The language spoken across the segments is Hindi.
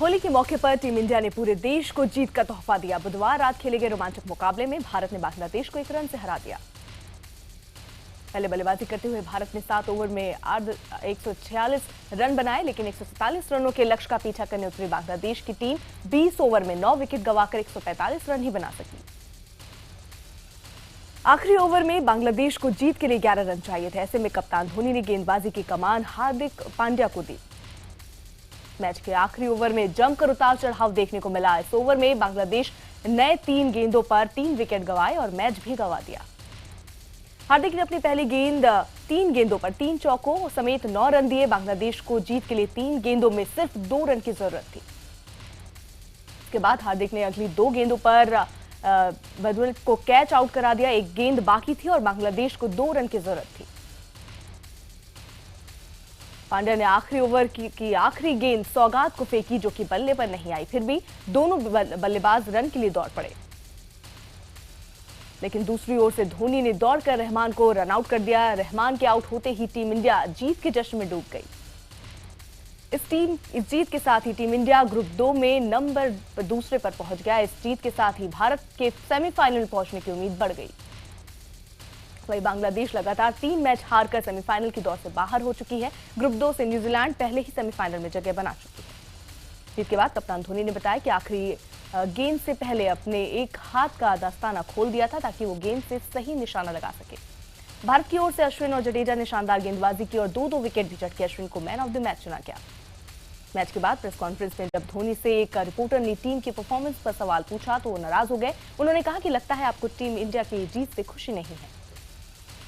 होली के मौके पर टीम इंडिया ने पूरे देश को जीत का तोहफा दिया। बुधवार रात खेले गए रोमांचक मुकाबले में भारत ने बांग्लादेश को 1 रन से हरा दिया। पहले बल्लेबाजी करते हुए भारत ने 7 ओवर में 146 रन बनाए, लेकिन 147 रनों के लक्ष्य का पीछा करने उतरी बांग्लादेश की टीम 20 ओवर में 9 विकेट गंवाकर 145 रन ही बना सकी। आखिरी ओवर में बांग्लादेश को जीत के लिए 11 रन चाहिए थे। ऐसे में कप्तान धोनी ने गेंदबाजी की कमान हार्दिक पांड्या को दी। मैच के आखिरी ओवर में जमकर उतार चढ़ाव देखने को मिला। इस ओवर में बांग्लादेश नए 3 गेंदों पर 3 विकेट गंवाए और मैच भी गंवा दिया। हार्दिक ने अपनी पहली गेंद 3 गेंदों पर 3 चौकों समेत 9 रन दिए। बांग्लादेश को जीत के लिए 3 गेंदों में सिर्फ 2 रन की जरूरत थी। इसके बाद हार्दिक ने अगली 2 गेंदों पर बदुल को कैच आउट करा दिया। 1 गेंद बाकी थी और बांग्लादेश को 2 रन की जरूरत थी। पांड्या ने आखिरी ओवर की आखिरी गेंद सौगात को फेंकी, जो कि बल्ले पर नहीं आई। फिर भी दोनों बल्लेबाज रन के लिए दौड़ पड़े, लेकिन दूसरी ओर से धोनी ने दौड़कर रहमान को रन आउट कर दिया। रहमान के आउट होते ही टीम इंडिया जीत के जश्न में डूब गई। इस जीत के साथ ही टीम इंडिया ग्रुप 2 में नंबर दूसरे पर पहुंच गया। इस जीत के साथ ही भारत के सेमीफाइनल में पहुंचने की उम्मीद बढ़ गई। वहीं बांग्लादेश लगातार 3 मैच हारकर सेमीफाइनल की दौड़ से बाहर हो चुकी है। ग्रुप 2 से न्यूजीलैंड पहले ही सेमीफाइनल में जगह बना चुकी है। जीत के बाद कप्तान धोनी ने बताया कि आखिरी गेंद से पहले अपने एक हाथ का दस्ताना खोल दिया था, ताकि वो गेंद से सही निशाना लगा सके। भारत की ओर से अश्विन और जडेजा ने शानदार गेंदबाजी की और 2-2 विकेट भी झटके अश्विन को मैन ऑफ द मैच चुना गया। मैच के बाद प्रेस कॉन्फ्रेंस में जब धोनी से एक रिपोर्टर ने टीम की परफॉर्मेंस पर सवाल पूछा तो वो नाराज हो गए। उन्होंने कहा कि लगता है आपको टीम इंडिया की जीत से खुशी नहीं है।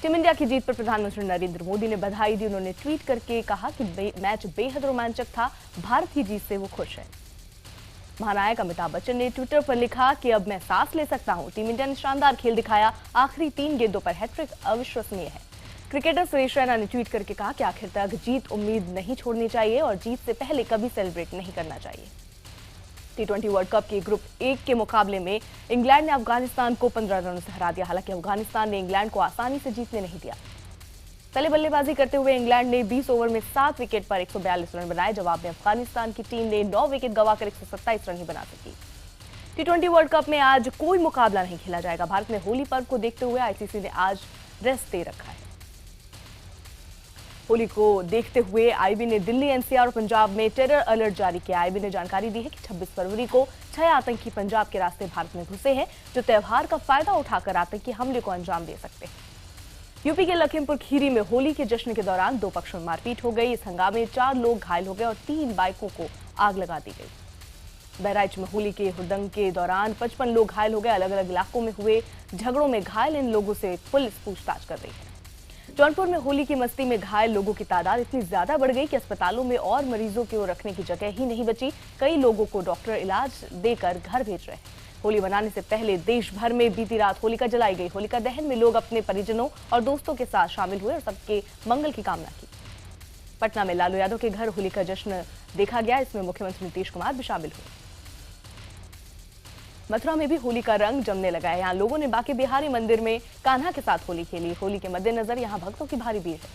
टीम इंडिया की जीत पर प्रधानमंत्री नरेंद्र मोदी ने बधाई दी। उन्होंने ट्वीट करके कहा कि मैच बेहद रोमांचक था, भारत की जीत से वो खुश है। महानायक अमिताभ बच्चन ने ट्विटर पर लिखा कि अब मैं सांस ले सकता हूं। टीम इंडिया ने शानदार खेल दिखाया, आखिरी 3 गेंदों पर हैट्रिक अविश्वसनीय है। क्रिकेटर सुरेश रैना ने ट्वीट करके कहा कि आखिर तक जीत उम्मीद नहीं छोड़नी चाहिए और जीत से पहले कभी सेलिब्रेट नहीं करना चाहिए। T20 वर्ल्ड कप के ग्रुप 1 के मुकाबले में इंग्लैंड ने अफगानिस्तान को 15 रनों से हरा दिया। हालांकि अफगानिस्तान ने इंग्लैंड को आसानी से जीतने नहीं दिया। पहले बल्लेबाजी करते हुए इंग्लैंड ने 20 ओवर में 7 विकेट पर 142 रन बनाए। जवाब में अफगानिस्तान की टीम ने 9 विकेट गंवाकर 127 रन ही बना सकी। T20 वर्ल्ड कप में आज कोई मुकाबला नहीं खेला जाएगा। भारत में होली पर्व को देखते हुए आईसीसी ने आज रेस्ट दे रखा है। होली को देखते हुए आईबी ने दिल्ली, एनसीआर और पंजाब में टेरर अलर्ट जारी किया। आईबी ने जानकारी दी है कि 26 फरवरी को 6 आतंकी पंजाब के रास्ते भारत में घुसे हैं, जो त्योहार का फायदा उठाकर आतंकी हमले को अंजाम दे सकते हैं। यूपी के लखीमपुर खीरी में होली के जश्न के दौरान 2 पक्षों में मारपीट हो गई। इस हंगामे में 4 लोग घायल हो गए और 3 बाइकों को आग लगा दी गई। बहराइच में होली के हुड़दंग के दौरान 55 लोग घायल हो गए। अलग अलग इलाकों में हुए झगड़ों में घायल इन लोगों से पुलिस पूछताछ कर रही है। जौनपुर में होली की मस्ती में घायल लोगों की तादाद इतनी ज्यादा बढ़ गई कि अस्पतालों में और मरीजों को रखने की जगह ही नहीं बची। कई लोगों को डॉक्टर इलाज देकर घर भेज रहे हैं। होली मनाने से पहले देश भर में बीती रात होलिका जलाई गई। होलिका दहन में लोग अपने परिजनों और दोस्तों के साथ शामिल हुए और सबके मंगल की कामना की। पटना में लालू यादव के घर होली का जश्न देखा गया। इसमें मुख्यमंत्री नीतीश कुमार भी शामिल हुए। मथुरा में भी होली का रंग जमने लगा है। यहाँ लोगों ने बांके बिहारी मंदिर में कान्हा के साथ होली खेली। होली के मद्देनजर यहाँ भक्तों की भारी भीड़ है।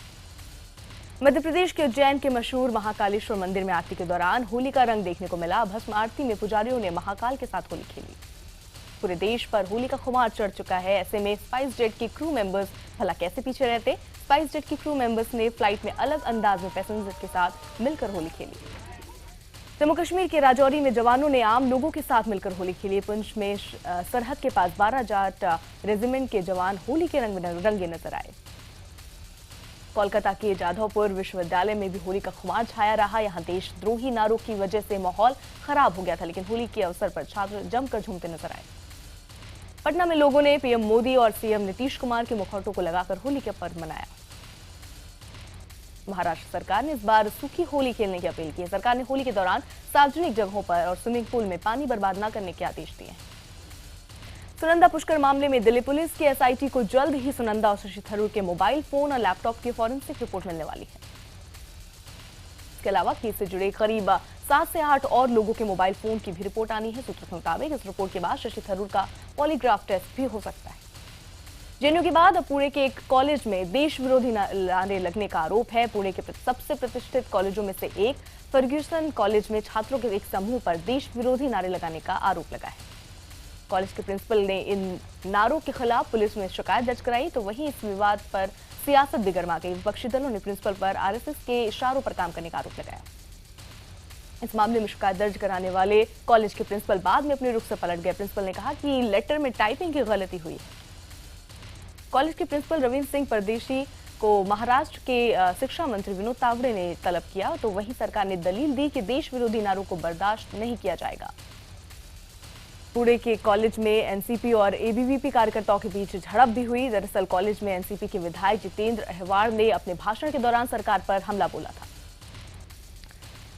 मध्य प्रदेश के उज्जैन के मशहूर महाकालेश्वर मंदिर में आरती के दौरान होली का रंग देखने को मिला। भस्म आरती में पुजारियों ने महाकाल के साथ होली खेली। पूरे देश पर होली का खुमार चढ़ चुका है। ऐसे में स्पाइस जेट की क्रू मेंबर्स भला कैसे पीछे रहते। स्पाइस जेट की क्रू मेंबर्स ने फ्लाइट में अलग अंदाज में पैसेंजर के साथ मिलकर होली खेली। जम्मू कश्मीर के राजौरी में जवानों ने आम लोगों के साथ मिलकर होली खेली। पुंछ में सरहद के पास 12 जाट रेजिमेंट के जवान होली के रंग में रंगे नजर आए। कोलकाता के जाधवपुर विश्वविद्यालय में भी होली का खुमार छाया रहा। यहाँ देशद्रोही नारों की वजह से माहौल खराब हो गया था, लेकिन होली के अवसर पर छात्र जमकर झूमते नजर आए। पटना में लोगों ने पीएम मोदी और सीएम नीतीश कुमार के मुखौटों को लगाकर होली का पर्व मनाया। महाराष्ट्र सरकार ने इस बार सूखी होली खेलने की अपील की है। सरकार ने होली के दौरान सार्वजनिक जगहों पर और स्विमिंग पूल में पानी बर्बाद न करने के आदेश दिए हैं। सुनंदा पुष्कर मामले में दिल्ली पुलिस की एसआईटी को जल्द ही सुनंदा और शशि थरूर के मोबाइल फोन और लैपटॉप की फॉरेंसिक रिपोर्ट मिलने वाली है। इसके अलावा केस से जुड़े करीब 7 से 8 और लोगों के मोबाइल फोन की भी रिपोर्ट आनी है। सूत्रों के मुताबिक इस रिपोर्ट के बाद शशि थरूर का पॉलीग्राफ टेस्ट भी हो सकता है। जेएनयू के बाद अब पुणे के एक कॉलेज में देश विरोधी नारे लगने का आरोप है। पुणे के सबसे प्रतिष्ठित कॉलेजों में से एक फर्ग्यूसन कॉलेज में छात्रों के एक समूह पर देश विरोधी नारे लगाने का आरोप लगा है। कॉलेज के प्रिंसिपल ने इन नारों के खिलाफ पुलिस में शिकायत दर्ज कराई, तो वहीं इस विवाद पर सियासत भी गर्मा गई। विपक्षी दलों ने प्रिंसिपल पर आरएसएस के इशारों पर काम करने का आरोप लगाया। इस मामले में शिकायत दर्ज कराने वाले कॉलेज के प्रिंसिपल बाद में अपने रुख से पलट गए। प्रिंसिपल ने कहा कि लेटर में टाइपिंग की गलती हुई है। कॉलेज के प्रिंसिपल रविंद्र सिंह परदेशी को महाराष्ट्र के शिक्षा मंत्री विनोद तावड़े ने तलब किया, तो वहीं सरकार ने दलील दी कि देश विरोधी नारों को बर्दाश्त नहीं किया जाएगा। पुणे के कॉलेज में एनसीपी और एबीवीपी कार्यकर्ताओं के बीच झड़प भी हुई। दरअसल कॉलेज में एनसीपी के विधायक जितेंद्र अहवाड़ ने अपने भाषण के दौरान सरकार पर हमला बोला था।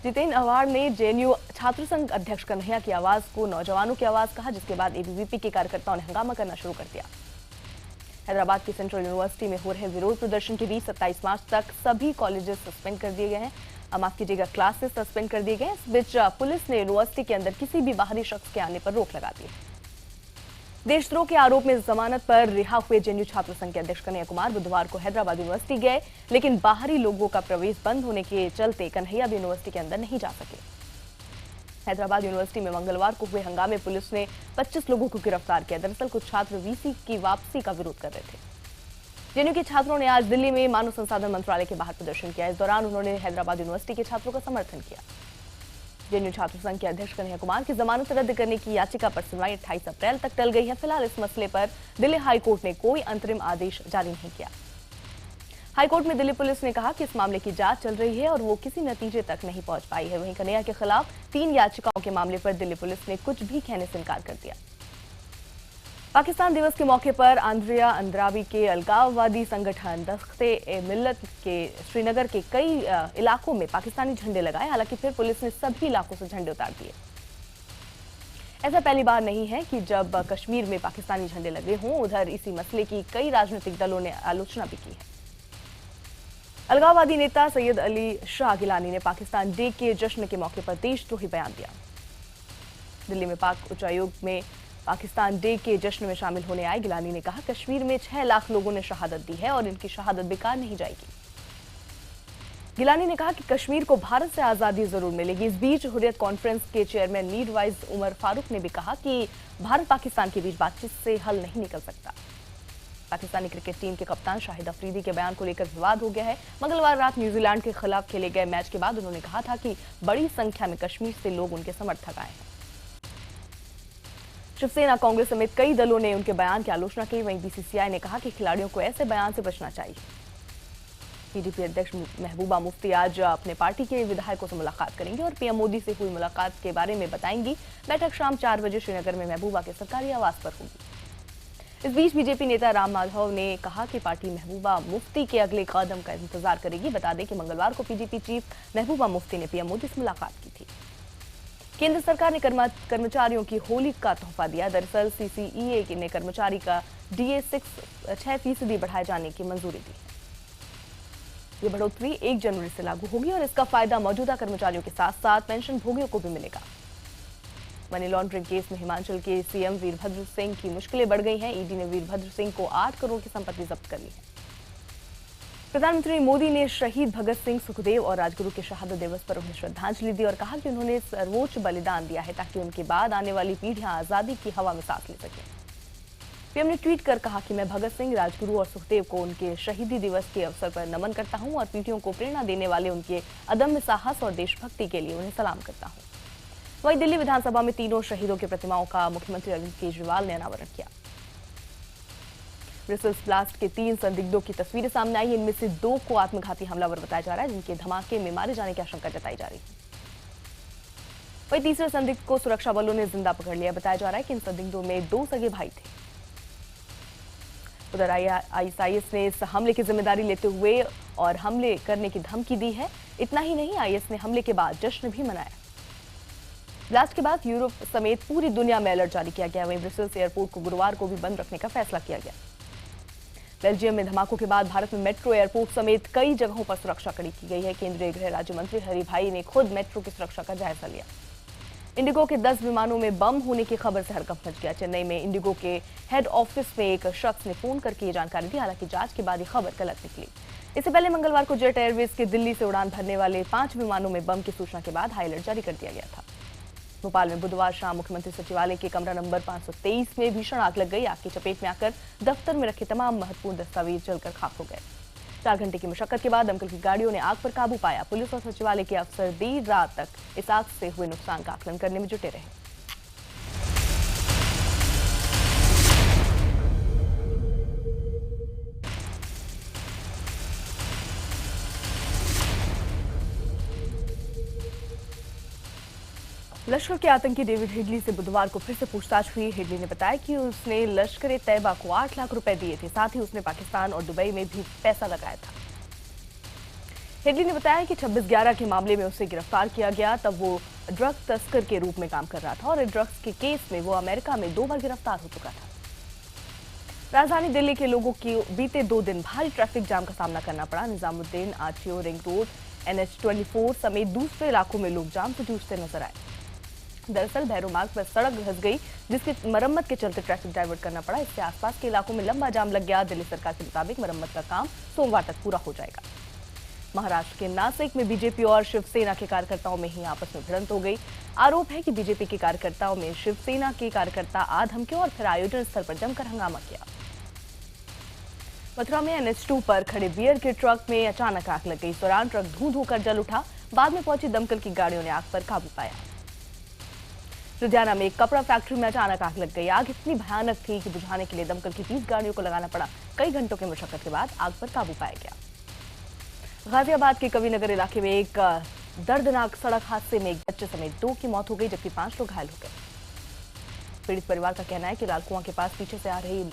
जितेंद्र अहवाड़ ने जेएनयू छात्र संघ अध्यक्ष कन्हैया की आवाज को नौजवानों की आवाज कहा, जिसके बाद एबीवीपी के कार्यकर्ताओं ने हंगामा करना शुरू कर दिया। हैदराबाद की सेंट्रल यूनिवर्सिटी में हो रहे विरोध प्रदर्शन के बीच 27 मार्च तक सभी कॉलेजेस सस्पेंड कर दिए गए हैं। माफ कीजिएगा, क्लासेस सस्पेंड कर दिए गए। इस बीच पुलिस ने यूनिवर्सिटी के अंदर किसी भी बाहरी शख्स के आने पर रोक लगा दी है। देशद्रोह के आरोप में जमानत पर रिहा हुए जेएनयू छात्र संघ के अध्यक्ष कन्हैया कुमार बुधवार को हैदराबाद यूनिवर्सिटी गए, लेकिन बाहरी लोगों का प्रवेश बंद होने के चलते कन्हैया भी यूनिवर्सिटी के अंदर नहीं जा सके। हैदराबाद यूनिवर्सिटी में मंगलवार को हुए हंगामे पुलिस ने 25 लोगों को गिरफ्तार किया। दरअसल कुछ छात्र वीसी की वापसी का विरोध कर रहे थे। जेएनयू के छात्रों ने आज दिल्ली में मानव संसाधन मंत्रालय के बाहर प्रदर्शन किया। इस दौरान उन्होंने हैदराबाद यूनिवर्सिटी के छात्रों का समर्थन किया। जेएनयू छात्र संघ के अध्यक्ष कन्हैया कुमार की जमानत रद्द करने की याचिका पर सुनवाई 28 अप्रैल तक टल गई है। फिलहाल इस मसले पर दिल्ली हाईकोर्ट ने कोई अंतरिम आदेश जारी नहीं किया। हाईकोर्ट में दिल्ली पुलिस ने कहा कि इस मामले की जांच चल रही है और वो किसी नतीजे तक नहीं पहुंच पाई है। वहीं कन्हैया के खिलाफ 3 याचिकाओं के मामले पर दिल्ली पुलिस ने कुछ भी कहने से इनकार कर दिया। पाकिस्तान दिवस के मौके पर आंद्रिया अंद्रावी के अलगाववादी संगठन दख्त-ए-मिल्लत के श्रीनगर के कई इलाकों में पाकिस्तानी झंडे लगाए। हालांकि फिर पुलिस ने सभी इलाकों से झंडे उतार दिए। ऐसा पहली बार नहीं है कि जब कश्मीर में पाकिस्तानी झंडे लगे हों। उधर इसी मसले की कई राजनीतिक दलों ने आलोचना भी की है। अलगाववादी नेता सैयद अली शाह गिलानी ने पाकिस्तान डे के जश्न के मौके पर देशद्रोही बयान दिया। दिल्ली में पाक उच्चायोग में पाकिस्तान डे के जश्न में शामिल होने आए गिलानी ने कहा, कश्मीर में 6 लाख लोगों ने शहादत दी है और इनकी शहादत बेकार नहीं जाएगी। गिलानी ने कहा कि कश्मीर को भारत से आजादी जरूर मिलेगी। इस बीच हुर्रियत कॉन्फ्रेंस के चेयरमैन मीरवाइज उमर फारूक ने भी कहा कि भारत पाकिस्तान के बीच बातचीत से हल नहीं निकल सकता। पाकिस्तानी क्रिकेट टीम के कप्तान शाहिद अफरीदी के बयान को लेकर विवाद हो गया है। मंगलवार रात न्यूजीलैंड के खिलाफ खेले गए मैच के बाद उन्होंने कहा था कि बड़ी संख्या में कश्मीर से लोग उनके समर्थक आए हैं। शिवसेना, कांग्रेस समेत कई दलों ने उनके बयान की आलोचना की। वहीं बीसीसीआई ने कहा कि खिलाड़ियों को ऐसे बयान से बचना चाहिए। पीडीपी अध्यक्ष महबूबा मुफ्ती आज अपने पार्टी के विधायकों से मुलाकात करेंगे और पीएम मोदी से हुई मुलाकात के बारे में बताएंगी। बैठक शाम 4 बजे श्रीनगर में महबूबा के सरकारी आवास पर होगी। इस बीच बीजेपी नेता राम माधव ने कहा कि पार्टी महबूबा मुफ्ती के अगले कदम का इंतजार करेगी। बता दें कि मंगलवार को पीडीपी चीफ महबूबा मुफ्ती ने पीएम मोदी से मुलाकात की थी। केंद्र सरकार ने कर्मचारियों की होली का तोहफा दिया। दरअसल सीसीईए ने कर्मचारी का डीए 6% बढ़ाए जाने की मंजूरी दी। ये बढ़ोतरी 1 जनवरी से लागू होगी और इसका फायदा मौजूदा कर्मचारियों के साथ साथ पेंशन भोगियों को भी मिलेगा। मनी लॉन्ड्रिंग केस में हिमाचल के सीएम वीरभद्र सिंह की मुश्किलें बढ़ गई हैं। ईडी ने वीरभद्र सिंह को 8 करोड़ की संपत्ति जब्त कर ली है। प्रधानमंत्री मोदी ने शहीद भगत सिंह, सुखदेव और राजगुरु के शहादत दिवस पर उन्हें श्रद्धांजलि दी और कहा कि उन्होंने सर्वोच्च बलिदान दिया है ताकि उनके बाद आने वाली पीढ़ियां आजादी की हवा में सांस ले सकें। पीएम ने ट्वीट कर कहा कि मैं भगत सिंह, राजगुरु और सुखदेव को उनके शहीदी दिवस के अवसर पर नमन करता हूं और पीढ़ियों को प्रेरणा देने वाले उनके अदम्य साहस और देशभक्ति के लिए उन्हें सलाम करता हूं। वहीं दिल्ली विधानसभा में तीनों शहीदों की प्रतिमाओं का मुख्यमंत्री अरविंद केजरीवाल ने अनावरण किया। ब्रसेल्स ब्लास्ट के 3 संदिग्धों की तस्वीरें सामने आई। इनमें से 2 को आत्मघाती हमलावर बताया जा रहा है, जिनके धमाके में मारे जाने की आशंका जताई जा रही है। वहीं तीसरे संदिग्ध को सुरक्षा बलों ने जिंदा पकड़ लिया। बताया जा रहा है कि इन संदिग्धों में 2 सगे भाई थे। उधर आईएसआईएस ने इस हमले की जिम्मेदारी लेते हुए और हमले करने की धमकी दी है। इतना ही नहीं, आईएस ने हमले के बाद जश्न भी मनाया। ब्लास्ट के बाद यूरोप समेत पूरी दुनिया में अलर्ट जारी किया गया। वहीं ब्रसेल्स एयरपोर्ट को गुरुवार को भी बंद रखने का फैसला किया गया। बेल्जियम में धमाकों के बाद भारत में मेट्रो, एयरपोर्ट समेत कई जगहों पर सुरक्षा कड़ी की गई है। केंद्रीय गृह राज्य मंत्री हरि भाई ने खुद मेट्रो की सुरक्षा का जायजा लिया। इंडिगो के 10 विमानों में बम होने की खबर से हड़कंप मच गया। चेन्नई में इंडिगो के हेड ऑफिस में एक शख्स ने फोन करके ये जानकारी दी। हालांकि जांच के बाद ये खबर गलत निकली। इससे पहले मंगलवार को जेट एयरवेज के दिल्ली से उड़ान भरने वाले 5 विमानों में बम की सूचना के बाद हाई अलर्ट जारी कर दिया गया था। भोपाल में बुधवार शाम मुख्यमंत्री सचिवालय के कमरा नंबर 523 में भीषण आग लग गई। आग की चपेट में आकर दफ्तर में रखे तमाम महत्वपूर्ण दस्तावेज जलकर खाक हो गए। 4 घंटे की मशक्कत के बाद दमकल की गाड़ियों ने आग पर काबू पाया। पुलिस और सचिवालय के अफसर देर रात तक इस आग से हुए नुकसान का आकलन करने में जुटे रहे। लश्कर के आतंकी डेविड हेडली से बुधवार को फिर से पूछताछ हुई। हेडली ने बताया कि उसने लश्कर-ए-तैयबा को 8 लाख रुपए दिए थे। साथ ही उसने पाकिस्तान और दुबई में भी पैसा लगाया था। हेडली ने बताया कि 26/11 के मामले में उसे गिरफ्तार किया गया। तब वो ड्रग तस्कर के रूप में काम कर रहा था और ड्रग्स के केस में वो अमेरिका में 2 बार गिरफ्तार हो चुका था। राजधानी दिल्ली के लोगों को बीते 2 दिन भारी ट्रैफिक जाम का सामना करना पड़ा। Nizamuddin, RTO, ring road, NH24 समेत दूसरे इलाकों में लोग जाम से जूझते नजर आए। दरअसल भैरव मार्ग पर सड़क धंस गई, जिसकी मरम्मत के चलते ट्रैफिक डाइवर्ट करना पड़ा। इससे आसपास के इलाकों में लंबा जाम लग गया। दिल्ली सरकार के मुताबिक मरम्मत का काम सोमवार तक पूरा हो जाएगा। महाराष्ट्र के नासिक में बीजेपी और शिवसेना के कार्यकर्ताओं में ही आपस में भिड़ंत हो गई। आरोप है कि बीजेपी के कार्यकर्ताओं में शिवसेना के कार्यकर्ता आ धमके और फिर आयोजन स्थल पर जमकर हंगामा किया। मथुरा में NH2 पर खड़े बियर के ट्रक में अचानक आग लग गई। इस दौरान ट्रक धू धू कर जल उठा। बाद में पहुंची दमकल की गाड़ियों ने आग पर काबू पाया। लुधियाना में एक कपड़ा फैक्ट्री में अचानक आग लग गई। आग इतनी भयानक थी कि बुझाने के लिए दमकल की 30 गाड़ियों को लगाना पड़ा। कई घंटों की मशक्कत के बाद आग पर काबू पाया गया। गाजियाबाद के कविनगर इलाके में एक दर्दनाक सड़क हादसे में एक बच्चे समेत 2 की मौत हो गई, जबकि 5 लोग घायल हो गए। पीड़ित परिवार का कहना है कि लालकुआं के पास पीछे से आ रही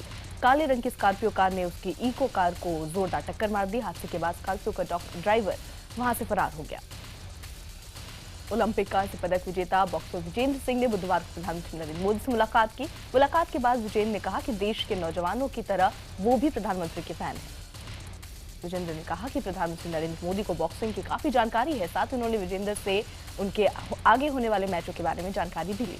काले रंग की स्कॉर्पियो कार ने उसकी इको कार को जोरदार टक्कर मार दी। हादसे के बाद स्कॉर्पियो का ड्राइवर वहां से फरार हो गया। ओलंपिक कांस्य पदक विजेता बॉक्सर विजेंद्र सिंह ने बुधवार को प्रधानमंत्री नरेंद्र मोदी से मुलाकात की। मुलाकात के बाद विजेंद्र ने कहा कि देश के नौजवानों की तरह वो भी प्रधानमंत्री के फैन हैं। विजेंद्र ने कहा कि प्रधानमंत्री नरेंद्र मोदी को बॉक्सिंग की काफी जानकारी है। साथ ही उन्होंने विजेंद्र से उनके आगे होने वाले मैचों के बारे में जानकारी भी ली।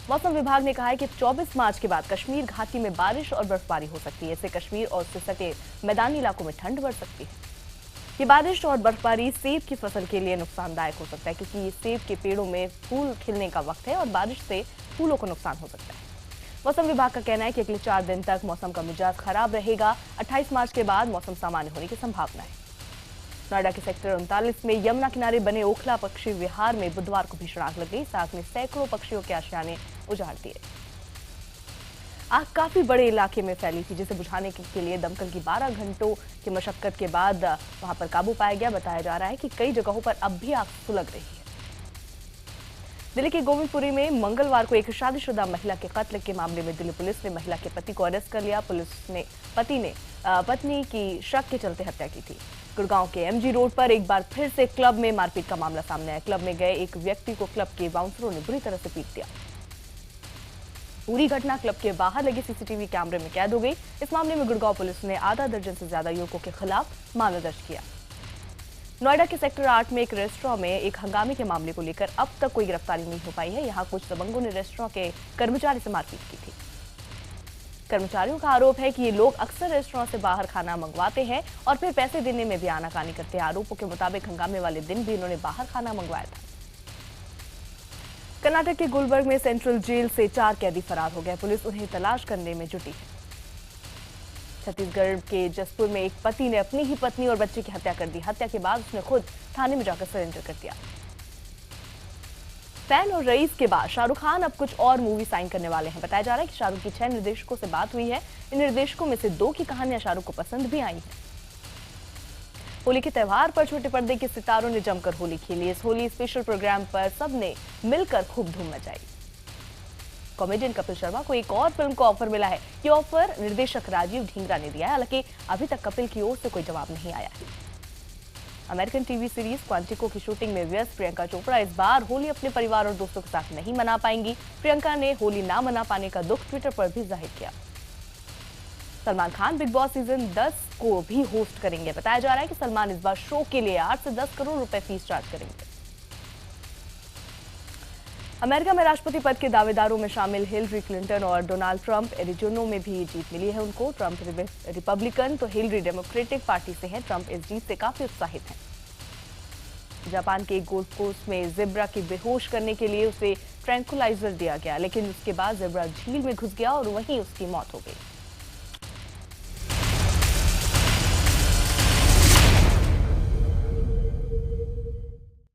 मौसम विभाग ने कहा है कि 24 मार्च के बाद कश्मीर घाटी में बारिश और बर्फबारी हो सकती है। इससे कश्मीर और उससे सटे मैदानी इलाकों में ठंड बढ़ सकती है। ये बारिश और बर्फबारी सेब की फसल के लिए नुकसानदायक हो सकता है, क्योंकि ये सेब के पेड़ों में फूल खिलने का वक्त है और बारिश से फूलों को नुकसान हो सकता है। मौसम विभाग का कहना है कि अगले 4 दिन तक मौसम का मिजाज खराब रहेगा। 28 मार्च के बाद मौसम सामान्य होने की संभावना है। नोएडा के सेक्टर 39 में यमुना किनारे बने ओखला पक्षी विहार में बुधवार को भीषण आग लग गई। आग में सैकड़ों पक्षियों के आशियाने उजाड़ दिए। आग काफी बड़े इलाके में फैली थी, जिसे बुझाने के लिए दमकल की 12 घंटों की मशक्कत के बाद वहां पर काबू पाया गया। बताया जा रहा है कि कई जगहों पर अब भी आग सुलग रही है। दिल्ली के गोविंदपुरी में मंगलवार को एक शादीशुदा महिला के कत्ल के मामले में दिल्ली पुलिस ने महिला के पति को अरेस्ट कर लिया। पुलिस ने पत्नी की शक के चलते हत्या की थी। गुड़गांव के MG रोड पर एक बार फिर से क्लब में मारपीट का मामला सामने आया। क्लब में गए एक व्यक्ति को क्लब के बाउंसरों ने बुरी तरह से पीट दिया। पूरी घटना क्लब के बाहर लगे CCTV कैमरे में कैद हो गई। इस मामले में गुड़गांव पुलिस ने आधा दर्जन से ज्यादा युवकों के खिलाफ मामला दर्ज किया। नोएडा के सेक्टर 8 में एक रेस्टोरेंट में एक हंगामे के मामले को लेकर अब तक कोई गिरफ्तारी नहीं हो पाई है। यहां कुछ दबंगों ने रेस्टोरेंट के कर्मचारी से मारपीट की थी। कर्मचारियों का आरोप है कि ये लोग अक्सर रेस्टोरेंट से बाहर खाना मंगवाते हैं और फिर पैसे देने में भी आनाकानी करते हैं। आरोपों के मुताबिक हंगामे वाले दिन भी इन्होंने बाहर खाना मंगवाया था। कर्नाटक के गुलबर्ग में सेंट्रल जेल से 4 कैदी फरार हो गए। पुलिस उन्हें तलाश करने में जुटी है। छत्तीसगढ़ के जसपुर में एक पति ने अपनी ही पत्नी और बच्चे की हत्या कर दी। हत्या के बाद उसने खुद थाने में जाकर सरेंडर कर दिया। फैन और रईस के बाद शाहरुख खान अब कुछ और मूवी साइन करने वाले हैं। बताया जा रहा है कि शाहरुख की 6 निर्देशकों से बात हुई है। इन निर्देशकों में से 2 की कहानियां शाहरुख को पसंद भी आई हैं। होली के त्यौहार पर छोटे पर्दे के सितारों ने जमकर होली खेली। इस होली स्पेशल प्रोग्राम पर सबने मिलकर खूब धूम मचाई। कॉमेडियन कपिल शर्मा को एक और फिल्म को ऑफर मिला है। ये ऑफर निर्देशक राजीव ढींगरा ने दिया है। हालांकि अभी तक कपिल की ओर से कोई जवाब नहीं आया है। अमेरिकन टीवी सीरीज क्वांटिको की शूटिंग में व्यस्त प्रियंका चोपड़ा इस बार होली अपने परिवार और दोस्तों के साथ नहीं मना पाएंगी। प्रियंका ने होली ना मना पाने का दुख ट्विटर पर भी जाहिर किया। Salman Khan big boss season 10 को भी होस्ट करेंगे। बताया जा रहा है कि सलमान इस बार शो के लिए 8 से 10 करोड़ रुपए फीस चार्ज करेंगे। अमेरिका में राष्ट्रपति पद के दावेदारों में शामिल हिलरी क्लिंटन और डोनाल्ड ट्रंप। एरिजोना में भी जीत मिली है उनको। ट्रंप रिपब्लिकन तो हिलरी डेमोक्रेटिक पार्टी से हैं। ट्रंप इस जीत से काफी उत्साहित हैं। जापान के एक गोल्फ कोर्स में जेब्रा की बेहोश करने के लिए उसे ट्रैंकुलाइजर दिया गया, लेकिन उसके बाद जेब्रा झील में घुस गया और वहीं उसकी मौत हो गई।